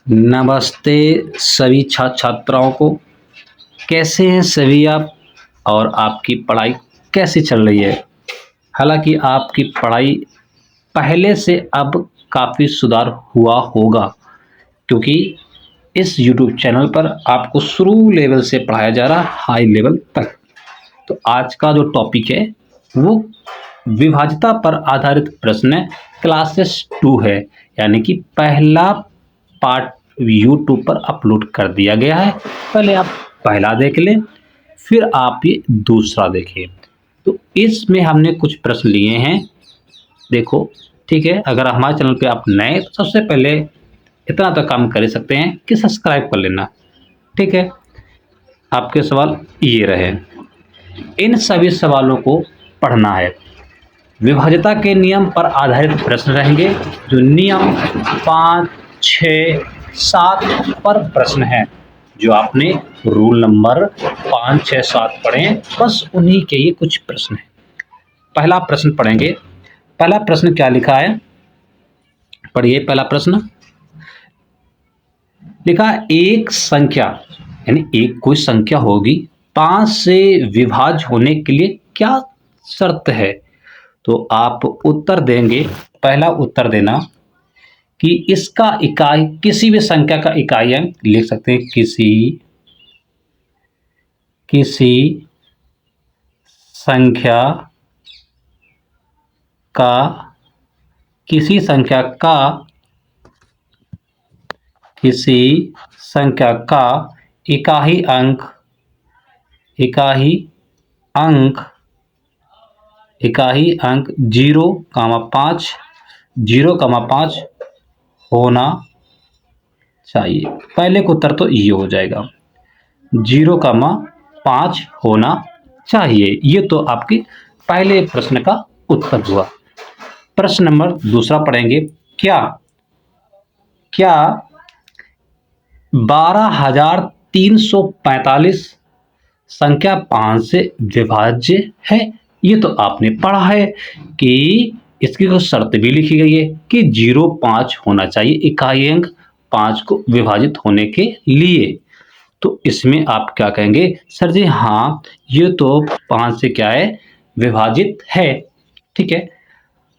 नमस्ते सभी छात्र छात्राओं को। कैसे हैं सभी आप और आपकी पढ़ाई कैसी चल रही है? हालांकि आपकी पढ़ाई पहले से अब काफ़ी सुधार हुआ होगा, क्योंकि इस यूट्यूब चैनल पर आपको शुरू लेवल से पढ़ाया जा रहा है हाई लेवल तक। तो आज का जो टॉपिक है वो विभाज्यता पर आधारित प्रश्न है, क्लासेस 2 है, यानी कि पहला पार्ट यूट्यूब पर अपलोड कर दिया गया है। पहले आप पहला देख लें, फिर आप ये दूसरा देखें। तो इसमें हमने कुछ प्रश्न लिए हैं, देखो, ठीक है। अगर हमारे चैनल पे आप नए तो सबसे पहले इतना तो काम कर सकते हैं कि सब्सक्राइब कर लेना, ठीक है। आपके सवाल ये रहे, इन सभी सवालों को पढ़ना है। विभाज्यता के नियम पर आधारित प्रश्न रहेंगे, जो नियम 5, 6, 7 पर प्रश्न है। जो आपने रूल नंबर 5, 6, 7 पढ़े, बस उन्हीं के ये कुछ प्रश्न हैं। पहला प्रश्न पढ़ेंगे। पहला प्रश्न क्या लिखा है, पढ़िए। पहला प्रश्न लिखा है, एक संख्या यानी एक कोई संख्या होगी 5 से विभाज्य होने के लिए क्या शर्त है? तो आप उत्तर देंगे, पहला उत्तर देना कि इसका इकाई, किसी भी संख्या का इकाई अंक लिख सकते हैं, किसी संख्या का किसी संख्या का इकाई अंक 0,5 होना चाहिए। पहले का उत्तर तो ये हो जाएगा, 0,5 होना चाहिए। ये तो आपके पहले प्रश्न का उत्तर हुआ। प्रश्न नंबर दूसरा पढ़ेंगे। क्या 12,345 संख्या 5 से विभाज्य है? ये तो आपने पढ़ा है कि इसकी तो शर्त भी लिखी गई है कि 0,5 होना चाहिए इकाई अंक 5 को विभाजित होने के लिए। तो इसमें आप क्या कहेंगे, सर जी हाँ, ये तो 5 से क्या है, विभाजित है, ठीक है।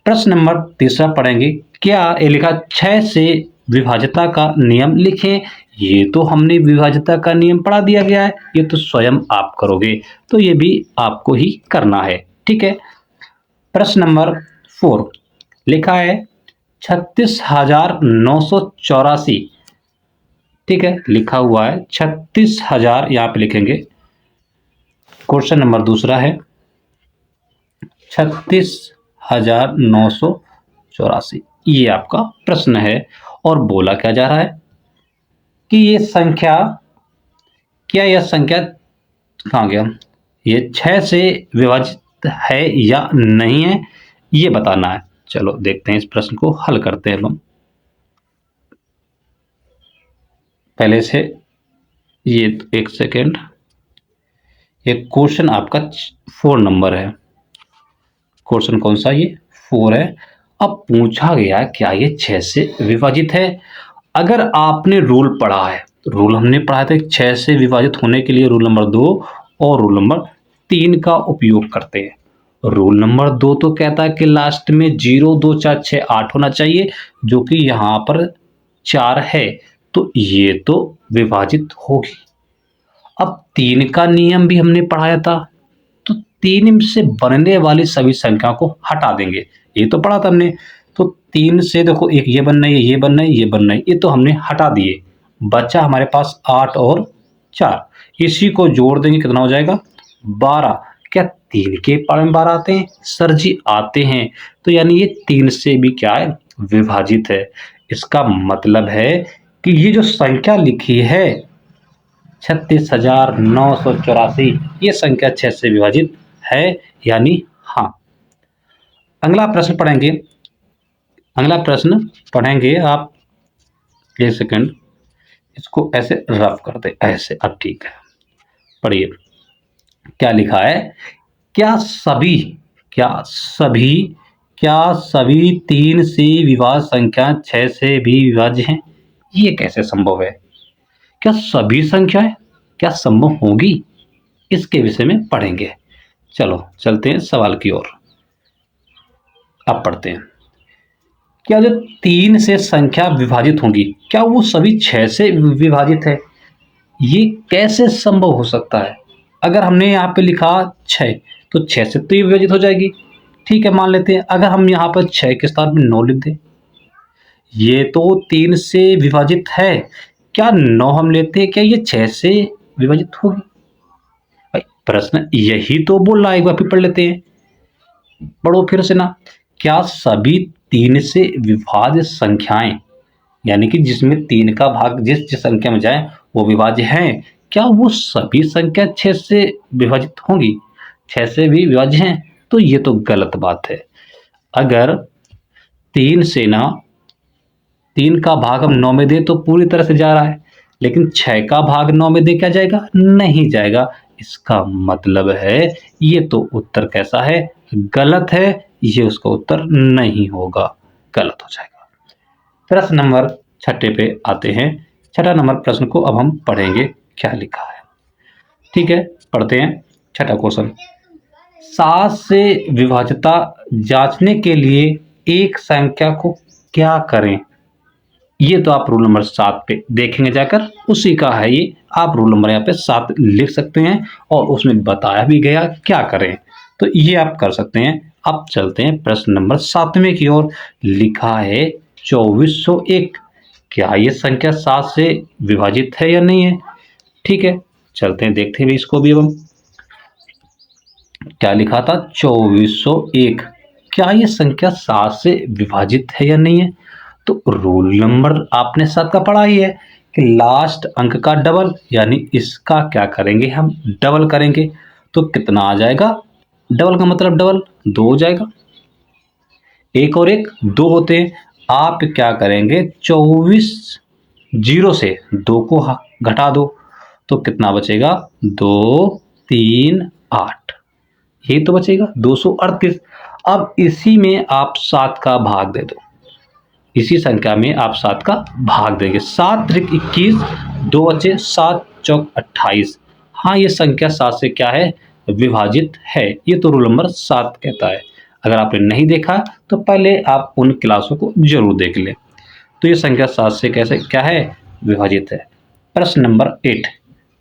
प्रश्न नंबर तीसरा पढ़ेंगे। क्या ये लिखा 6 से विभाज्यता का नियम लिखें? ये तो हमने विभाज्यता का नियम पढ़ा दिया गया है, ये तो स्वयं आप करोगे, तो ये भी आपको ही करना है, ठीक है। प्रश्न नंबर 4 लिखा है 36,984, ठीक है, लिखा हुआ है 36,000, यहाँ पे लिखेंगे। क्वेश्चन नंबर दूसरा है 36,984, ये आपका प्रश्न है। और बोला क्या जा रहा है कि ये संख्या, क्या यह संख्या कहाँ गया, ये 6 से विभाजित है या नहीं है, ये बताना है। चलो देखते हैं, इस प्रश्न को हल करते हैं हम। पहले से ये एक सेकेंड, ये क्वेश्चन आपका 4 नंबर है। क्वेश्चन कौन सा, ये 4 है। अब पूछा गया क्या ये 6 से विभाजित है? अगर आपने रूल पढ़ा है, तो रूल हमने पढ़ा था 6 से विभाजित होने के लिए रूल नंबर 2 और रूल नंबर 3 का उपयोग करते हैं। रूल नंबर 2 तो कहता है कि लास्ट में 0, 2, 4, 6, 8 होना चाहिए, जो कि यहाँ पर 4 है, तो ये तो विभाजित होगी। अब 3 का नियम भी हमने पढ़ाया था, तो 3 से बनने वाली सभी संख्याओं को हटा देंगे, ये तो पढ़ा था हमने। तो 3 से देखो, एक ये बनना है, ये बनना है, ये बनना है, ये तो हमने हटा दिए। बचा हमारे पास 8 और 4, इसी को जोड़ देंगे, कितना हो जाएगा, 12। क्या 3 के पारे में 12 आते हैं? सर जी आते हैं। तो यानी ये 3 से भी क्या है, विभाजित है। इसका मतलब है कि ये जो संख्या लिखी है 36,984, ये संख्या 6 से विभाजित है, यानी हाँ। अगला प्रश्न पढ़ेंगे। आप, एक सेकंड, इसको ऐसे रफ कर दे, ऐसे, अब ठीक है। पढ़िए क्या लिखा है। क्या सभी 3 से विभाज्य संख्या 6 से भी विभाज्य हैं? ये कैसे संभव है? क्या सभी संख्याएं क्या संभव होंगी? इसके विषय में पढ़ेंगे। चलो चलते हैं सवाल की ओर। अब पढ़ते हैं। क्या जो 3 से संख्या विभाजित होंगी, क्या वो सभी 6 से विभाजित है? ये कैसे संभव हो सकता है? अगर हमने यहाँ पे लिखा 6, तो 6 से तो ये विभाजित हो जाएगी। ठीक है, मान लेते हैं। अगर हम यहाँ पर 6 के स्थान में 9 लिख दें, ये तो 3 से विभाजित है, क्या 9 हम लेते हैं, क्या ये 6 से विभाजित होगी? भाई प्रश्न यही तो बोल रहा है, एक बार फिर पढ़ लेते हैं। पढ़ो फिर से ना। क्या सभी 3 से विभाज्य संख्याएं, यानी कि जिसमें 3 का भाग जिस संख्या में जाए वो विभाज्य हैं, क्या वो सभी संख्या 6 से विभाजित होंगी? 6 से भी विभाज्य हैं? तो ये तो गलत बात है। अगर 3 से ना 3 का भाग हम 9 में दें तो पूरी तरह से जा रहा है, लेकिन 6 का भाग 9 में दे क्या जाएगा? नहीं जाएगा। इसका मतलब है ये तो उत्तर कैसा है? गलत है। ये उसका उत्तर नहीं होगा, गलत हो जाएगा। प्रश्न नंबर 6 पे आते हैं। 6 नंबर प्रश्न को अब हम पढ़ेंगे, क्या लिखा है। ठीक है, पढ़ते हैं 6 क्वेश्चन। 7 से विभाज्यता जांचने के लिए एक संख्या को क्या करें? ये तो आप रूल नंबर 7 पे देखेंगे जाकर, उसी का है ये। आप रूल नंबर यहाँ पे 7 लिख सकते हैं और उसमें बताया भी गया क्या करें, तो ये आप कर सकते हैं। अब चलते हैं प्रश्न नंबर 7वें की ओर। लिखा है 2401। क्या ये संख्या 7 से विभाजित है या नहीं है? ठीक है, चलते हैं देखते हैं इसको भी। अब हम क्या लिखा था? 2401। क्या ये संख्या 7 से विभाजित है या नहीं है? तो रूल नंबर आपने 7 का पढ़ा ही है कि लास्ट अंक का डबल, यानी इसका क्या करेंगे? हम डबल करेंगे। तो कितना आ जाएगा? डबल का मतलब डबल 2 हो जाएगा। 1 और 1 2 होते हैं। आप क्या करेंगे? 24 0 से 2 को घटा दो तो कितना बचेगा? 2 3 8, यही तो बचेगा 238। अब इसी में आप 7 का भाग दे दो, इसी संख्या में आप 7 का भाग देंगे। 7 त्रिक 21, 2 बचे, 7 चौक 28। हाँ, ये संख्या 7 से क्या है? विभाजित है। ये तो रूल नंबर 7 कहता है। अगर आपने नहीं देखा तो पहले आप उन क्लासों को जरूर देख लें। तो ये संख्या 7 से कैसे क्या है? विभाजित है। प्रश्न नंबर 8।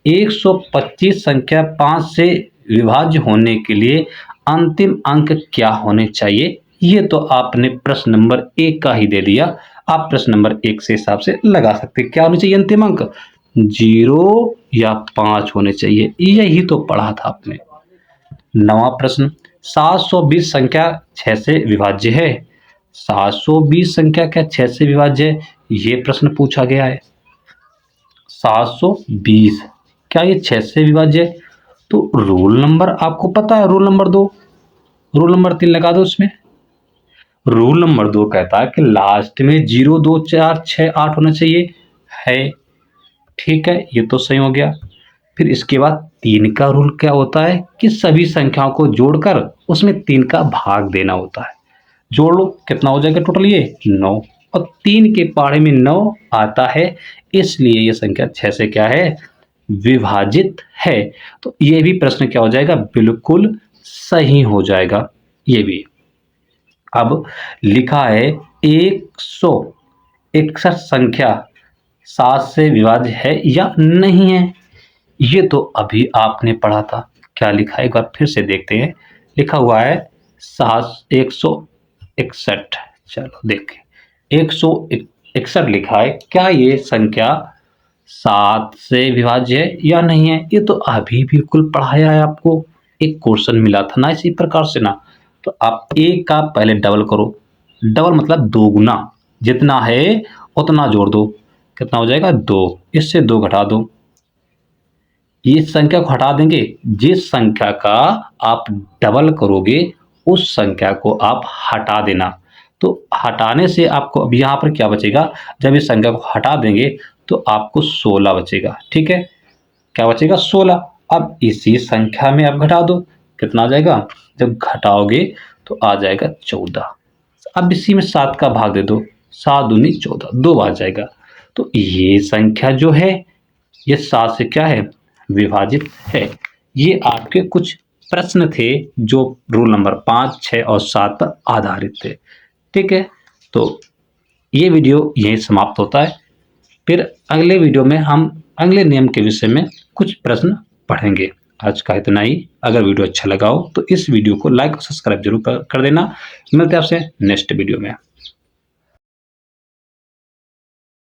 125 संख्या 5 से विभाज्य होने के लिए अंतिम अंक क्या होने चाहिए? ये तो आपने प्रश्न नंबर 1 का ही दे दिया। आप प्रश्न नंबर 1 से हिसाब से लगा सकते हैं। क्या होने चाहिए अंतिम अंक? 0 या 5 होने चाहिए। यही तो पढ़ा था आपने। 9वां प्रश्न। 720 संख्या 6 से विभाज्य है। 720 संख्या क्या 6 से विभाज्य है? ये प्रश्न पूछा गया है। 720 क्या ये 6 से विभाज्य है? तो रूल नंबर आपको पता है, रूल नंबर 2, रूल नंबर 3 लगा दो उसमें। रूल नंबर 2 कहता है कि लास्ट में 0 2 4 6 8 होना चाहिए है। ठीक है, ये तो सही हो गया। फिर इसके बाद 3 का रूल क्या होता है कि सभी संख्याओं को जोड़कर उसमें 3 का भाग देना होता है। जोड़ लो, कितना हो जाएगा टोटल? ये 9, और 3 के पहाड़े में 9 आता है, इसलिए ये संख्या 6 से क्या है? विभाजित है। तो ये भी प्रश्न क्या हो जाएगा? बिल्कुल सही हो जाएगा ये भी। अब लिखा है 161 संख्या 7 से विभाज्य है या नहीं है? ये तो अभी आपने पढ़ा था। क्या लिखा है? एक बार फिर से देखते हैं। लिखा हुआ है 161। चलो देखें, 161 लिखा है। क्या ये संख्या 7 से विभाज्य है या नहीं है? ये तो अभी बिल्कुल पढ़ाया है आपको, एक क्वेश्चन मिला था ना इसी प्रकार से ना। तो आप 1 का पहले डबल करो। डबल मतलब 2 गुना, जितना है उतना जोड़ दो। कितना हो जाएगा? 2। इससे 2 घटा दो। इस संख्या को हटा देंगे। जिस संख्या का आप डबल करोगे उस संख्या को आप हटा देना। तो हटाने से आपको अब यहाँ पर क्या बचेगा? जब इस संख्या को हटा देंगे तो आपको 16 बचेगा। ठीक है, क्या बचेगा? 16। अब इसी संख्या में आप घटा दो, कितना आ जाएगा? जब घटाओगे तो आ जाएगा 14। अब इसी में 7 का भाग दे दो, 7 दूनी 14, 2 आ जाएगा। तो ये संख्या जो है ये 7 से क्या है, विभाजित है। ये आपके कुछ प्रश्न थे जो रूल नंबर 5, 6 और 7 पर आधारित थे। ठीक है, तो ये वीडियो यहीं समाप्त होता है। फिर अगले वीडियो में हम अगले नियम के विषय में कुछ प्रश्न पढ़ेंगे। आज का इतना ही। अगर वीडियो अच्छा लगा हो तो इस वीडियो को लाइक और सब्सक्राइब जरूर कर देना। मिलते हैं आपसे नेक्स्ट वीडियो में।